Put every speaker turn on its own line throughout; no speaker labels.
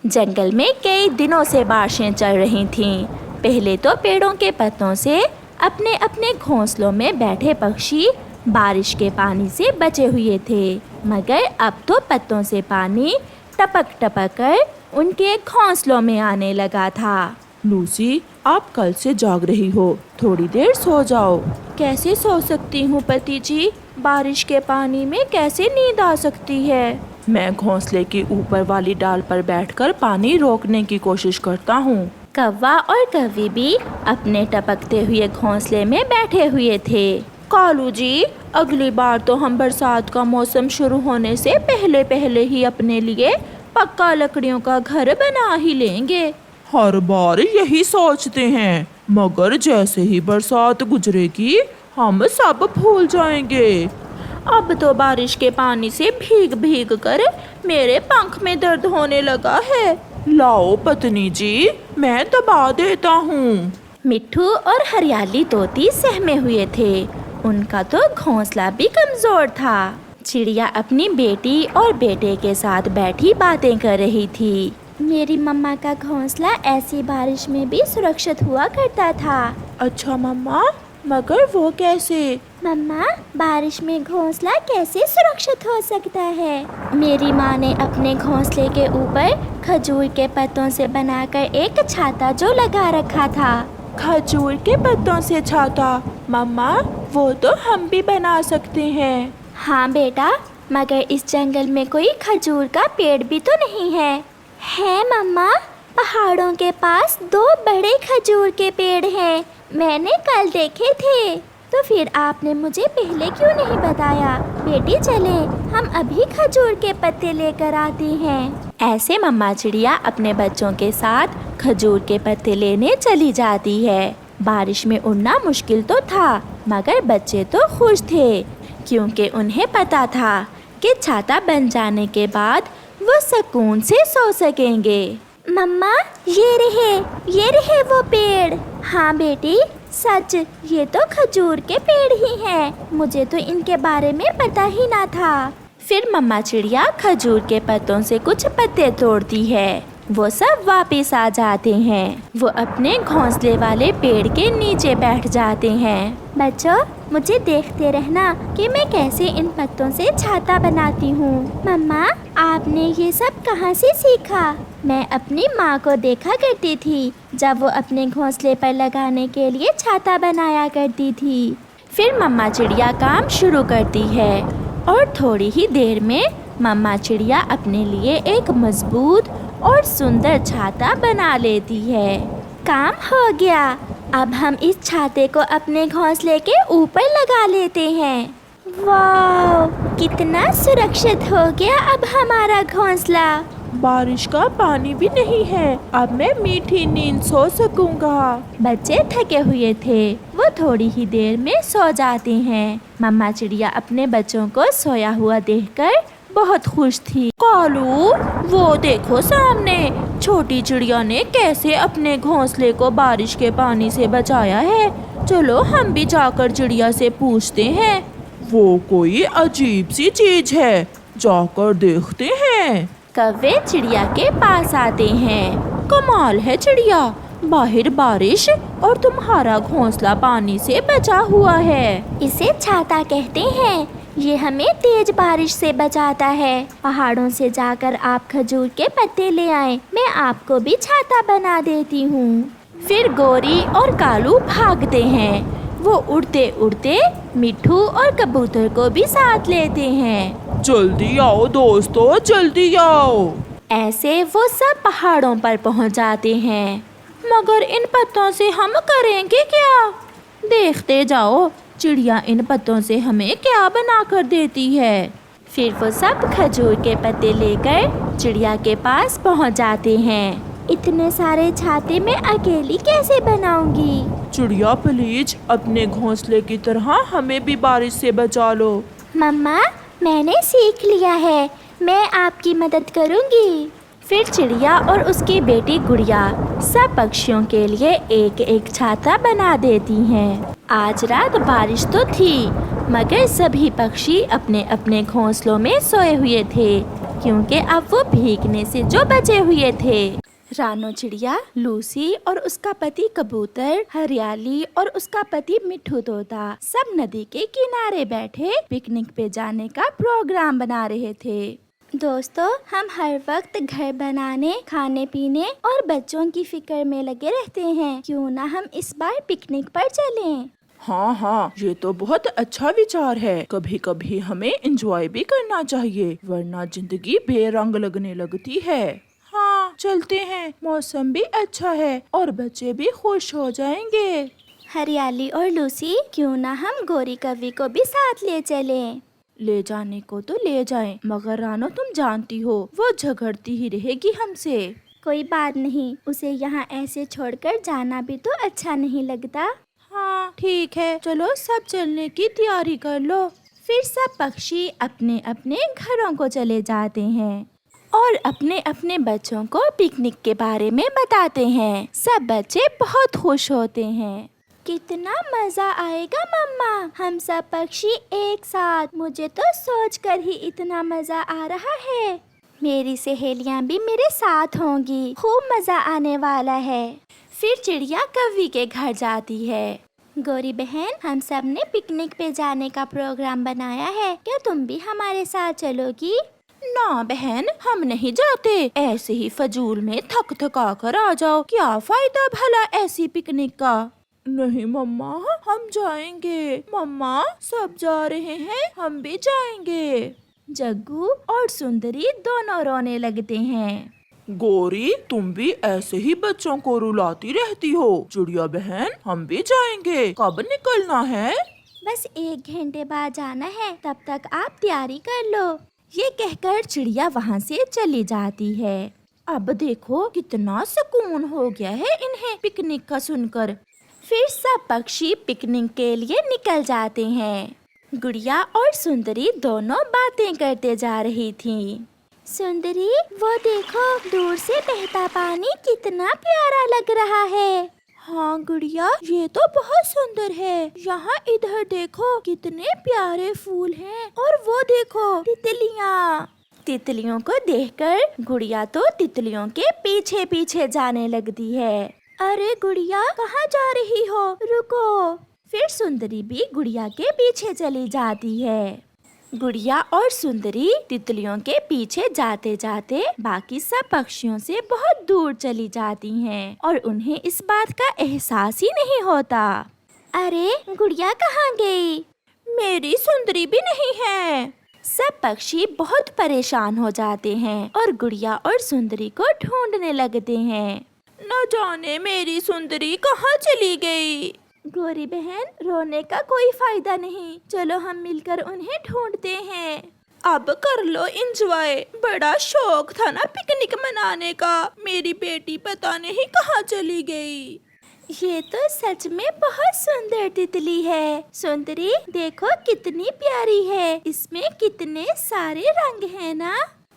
जंगल में कई दिनों से बारिशें चल रही थीं। पहले तो पेड़ों के पत्तों से अपने अपने घोंसलों में बैठे पक्षी बारिश के पानी से बचे हुए थे, मगर अब तो पत्तों से पानी टपक टपक कर उनके घोंसलों में आने लगा था।
लूसी, आप कल से जाग रही हो, थोड़ी देर सो जाओ।
कैसे सो सकती हूँ पति जी? बारिश के पानी में कैसे नींद आ सकती है?
मैं घोंसले की ऊपर वाली डाल पर बैठकर पानी रोकने की कोशिश करता हूँ।
कौवा और कौवी भी अपने टपकते हुए घोंसले में बैठे हुए थे। कालू जी, अगली बार तो हम बरसात का मौसम शुरू होने से पहले पहले ही अपने लिए पक्का लकड़ियों का घर बना ही लेंगे।
हर बार यही सोचते हैं, मगर जैसे ही बरसात गुजरेगी हम सब भूल जाएंगे।
अब तो बारिश के पानी से भीग भीग कर मेरे पंख में दर्द होने लगा है।
लाओ पत्नी जी, मैं दबा देता हूँ।
मिट्ठू और हरियाली तोती सहमे हुए थे। उनका तो घोंसला भी कमजोर था। चिड़िया अपनी बेटी और बेटे के साथ बैठी बातें कर रही थी। मेरी मम्मा का घोंसला ऐसी बारिश में भी सुरक्षित हुआ करता था।
अच्छा मम्मा, मगर वो कैसे?
मम्मा, बारिश में घोंसला कैसे सुरक्षित हो सकता है? मेरी माँ ने अपने घोंसले के ऊपर खजूर के पत्तों से बनाकर एक छाता जो लगा रखा था।
खजूर के पत्तों से छाता? मम्मा, वो तो हम भी बना सकते हैं।
हाँ बेटा, मगर इस जंगल में कोई खजूर का पेड़ भी तो नहीं है। है मम्मा, पहाड़ों के पास 2 बड़े खजूर के पेड़ हैं। मैंने कल देखे थे। तो फिर आपने मुझे पहले क्यों नहीं बताया? बेटी चले, हम अभी खजूर के पत्ते लेकर आते हैं। ऐसे मम्मा चिड़िया अपने बच्चों के साथ खजूर के पत्ते लेने चली जाती है। बारिश में उड़ना मुश्किल तो था, मगर बच्चे तो खुश थे, क्योंकि उन्हें पता था कि छाता बन जाने के बाद वो सुकून से सो सकेंगे। मम्मा, ये रहे वो पेड़। हाँ बेटी, सच, ये तो खजूर के पेड़ ही हैं। मुझे तो इनके बारे में पता ही ना था। फिर मम्मा चिड़िया खजूर के पत्तों से कुछ पत्ते तोड़ती है। वो सब वापस आ जाते हैं। वो अपने घोंसले वाले पेड़ के नीचे बैठ जाते हैं। बच्चों, मुझे देखते रहना कि मैं कैसे इन पत्तों से छाता बनाती हूँ। मम्मा, आपने ये सब कहाँ से सीखा? मैं अपनी माँ को देखा करती थी जब वो अपने घोंसले पर लगाने के लिए छाता बनाया करती थी। फिर मम्मा चिड़िया काम शुरू करती है और थोड़ी ही देर में मम्मा चिड़िया अपने लिए एक मजबूत और सुंदर छाता बना लेती है। काम हो गया। अब हम इस छाते को अपने घोंसले के ऊपर लगा लेते हैं। वाह, कितना सुरक्षित हो गया अब हमारा घोंसला।
बारिश का पानी भी नहीं है, अब मैं मीठी नींद सो सकूंगा।
बच्चे थके हुए थे, वो थोड़ी ही देर में सो जाते हैं। मम्मा चिड़िया अपने बच्चों को सोया हुआ देखकर बहुत खुश थी। कालू, वो देखो सामने, छोटी चिड़िया ने कैसे अपने घोंसले को बारिश के पानी से बचाया है। चलो हम भी जाकर चिड़िया से पूछते हैं।
वो कोई अजीब सी चीज है, जाकर देखते हैं।
कौवे चिड़िया के पास आते हैं। कमाल है चिड़िया, बाहर बारिश और तुम्हारा घोंसला पानी से बचा हुआ है। इसे छाता कहते हैं। ये हमें तेज बारिश से बचाता है। पहाड़ों से जाकर आप खजूर के पत्ते ले आए, मैं आपको भी छाता बना देती हूँ। फिर गोरी और कालू भागते हैं। वो उड़ते उड़ते मिट्ठू और कबूतर को भी साथ लेते हैं।
जल्दी आओ दोस्तों, जल्दी आओ।
ऐसे वो सब पहाड़ों पर पहुँच जाते हैं। मगर इन पत्तों से हम करेंगे क्या? देखते जाओ, चिड़िया इन पत्तों से हमें क्या बना कर देती है। फिर वो सब खजूर के पत्ते लेकर चिड़िया के पास पहुंच जाते हैं। इतने सारे छाते मैं अकेली कैसे बनाऊंगी?
चिड़िया प्लीज, अपने घोंसले की तरह हमें भी बारिश से बचा लो।
मम्मा, मैंने सीख लिया है, मैं आपकी मदद करूंगी। फिर चिड़िया और उसकी बेटी गुड़िया सब पक्षियों के लिए एक एक छाता बना देती हैं। आज रात बारिश तो थी, मगर सभी पक्षी अपने अपने घोंसलों में सोए हुए थे, क्योंकि अब वो भीगने से जो बचे हुए थे। रानो चिड़िया, लूसी और उसका पति कबूतर, हरियाली और उसका पति मिट्ठू तोता सब नदी के किनारे बैठे पिकनिक पे जाने का प्रोग्राम बना रहे थे। दोस्तों, हम हर वक्त घर बनाने, खाने पीने और बच्चों की फिक्र में लगे रहते हैं। क्यों ना हम इस बार पिकनिक पर चलें?
हाँ, ये तो बहुत अच्छा विचार है। कभी कभी हमें एंजॉय भी करना चाहिए, वरना जिंदगी बेरंग लगने लगती है। हाँ, चलते हैं। मौसम भी अच्छा है और बच्चे भी खुश हो जाएंगे।
हरियाली और लूसी, क्यों ना हम गोरी कवि को भी साथ ले चलें?
ले जाने को तो ले जाएं, मगर रानो तुम जानती हो वो झगड़ती ही रहेगी हमसे।
कोई बात नहीं, उसे यहाँ ऐसे छोड़कर जाना भी तो अच्छा नहीं लगता।
हाँ ठीक है, चलो सब चलने की तैयारी कर लो।
फिर सब पक्षी अपने अपने घरों को चले जाते हैं और अपने अपने बच्चों को पिकनिक के बारे में बताते हैं। सब बच्चे बहुत खुश होते हैं। कितना मजा आएगा मम्मा, हम सब पक्षी एक साथ। मुझे तो सोचकर ही इतना मजा आ रहा है। मेरी सहेलियां भी मेरे साथ होंगी, खूब मजा आने वाला है। फिर चिड़िया कवि के घर जाती है। गौरी बहन, हम सब ने पिकनिक पे जाने का प्रोग्राम बनाया है, क्या तुम भी हमारे साथ चलोगी?
ना बहन, हम नहीं जाते। ऐसे ही फजूल में थक थका कर आ जाओ, क्या फायदा भला ऐसी पिकनिक का। नहीं मम्मा, हम जाएंगे। मम्मा, सब जा रहे हैं, हम भी जाएंगे।
जग्गू और सुंदरी दोनों रोने लगते हैं।
गौरी, तुम भी ऐसे ही बच्चों को रुलाती रहती हो। चिड़िया बहन, हम भी जाएंगे। कब निकलना है?
बस 1 घंटे बाद जाना है, तब तक आप तैयारी कर लो। ये कहकर चिड़िया वहाँ से चली जाती है।
अब देखो कितना सुकून हो गया है इन्हें पिकनिक का सुनकर।
फिर सब पक्षी पिकनिक के लिए निकल जाते हैं। गुड़िया और सुंदरी दोनों बातें करते जा रही थीं। सुंदरी, वो देखो, दूर से बहता पानी कितना प्यारा लग रहा है।
हाँ गुड़िया, ये तो बहुत सुंदर है। यहाँ इधर देखो कितने प्यारे फूल हैं, और वो देखो तितलियाँ।
तितलियों को देखकर गुड़िया तो तितलियों के पीछे पीछे जाने लगती है।
अरे गुड़िया, कहाँ जा रही हो? रुको।
फिर सुंदरी भी गुड़िया के पीछे चली जाती है। गुड़िया और सुंदरी तितलियों के पीछे जाते जाते बाकी सब पक्षियों से बहुत दूर चली जाती हैं और उन्हें इस बात का एहसास ही नहीं होता। अरे, गुड़िया कहाँ गई?
मेरी सुंदरी भी नहीं है।
सब पक्षी बहुत परेशान हो जाते हैं और गुड़िया और सुंदरी को ढूंढने लगते हैं।
न जाने मेरी सुंदरी कहाँ चली गई।
गौरी बहन, रोने का कोई फायदा नहीं, चलो हम मिलकर उन्हें ढूंढते हैं।
अब कर लो एंजॉय। बड़ा शौक था ना पिकनिक मनाने का। मेरी बेटी पता नहीं कहाँ चली गई।
ये तो सच में बहुत सुंदर तितली है। सुंदरी, देखो कितनी प्यारी है, इसमें कितने सारे रंग हैं ना।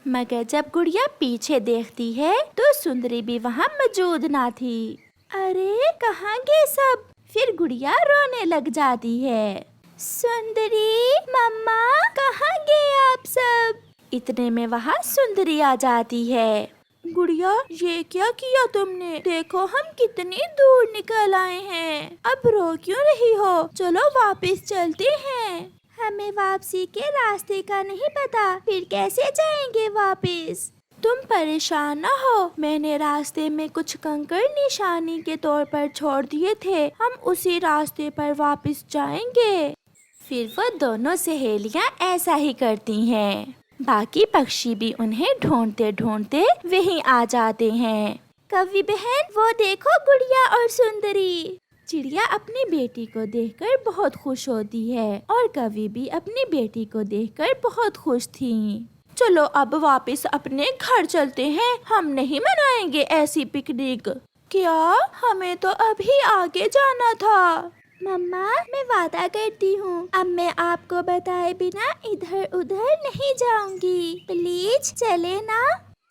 मगर जब गुड़िया पीछे देखती है तो सुंदरी भी वहाँ मौजूद ना थी। अरे, कहाँ गए सब? फिर गुड़िया रोने लग जाती है। सुंदरी, मम्मा, कहाँ गए आप सब? इतने में वहाँ सुंदरी आ जाती है।
गुड़िया, ये क्या किया तुमने? देखो हम कितनी दूर निकल आए हैं। अब रो क्यों रही हो? चलो वापस चलते हैं।
हमें वापसी के रास्ते का नहीं पता, फिर कैसे जाएंगे वापस?
तुम परेशान ना हो, मैंने रास्ते में कुछ कंकड़ निशानी के तौर पर छोड़ दिए थे। हम उसी रास्ते पर वापस जाएंगे।
फिर वो दोनों सहेलियां ऐसा ही करती हैं। बाकी पक्षी भी उन्हें ढूंढते ढूंढते वहीं आ जाते हैं। कवि बहन, वो देखो गुड़िया और सुंदरी। चिड़िया अपनी बेटी को देखकर बहुत खुश होती है और कवि भी अपनी बेटी को देखकर बहुत खुश थी।
चलो अब वापस अपने घर चलते हैं, हम नहीं मनाएंगे ऐसी पिकनिक। क्या? हमें तो अभी आगे जाना था।
मम्मा, मैं वादा करती हूँ, अब मैं आपको बताए बिना इधर उधर नहीं जाऊंगी। प्लीज चले ना?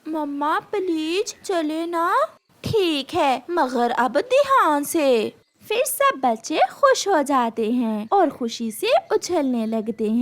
मम्मा प्लीज चले ना। ठीक है, मगर अब ध्यान से।
फिर सब बच्चे खुश हो जाते हैं और खुशी से उछलने लगते हैं।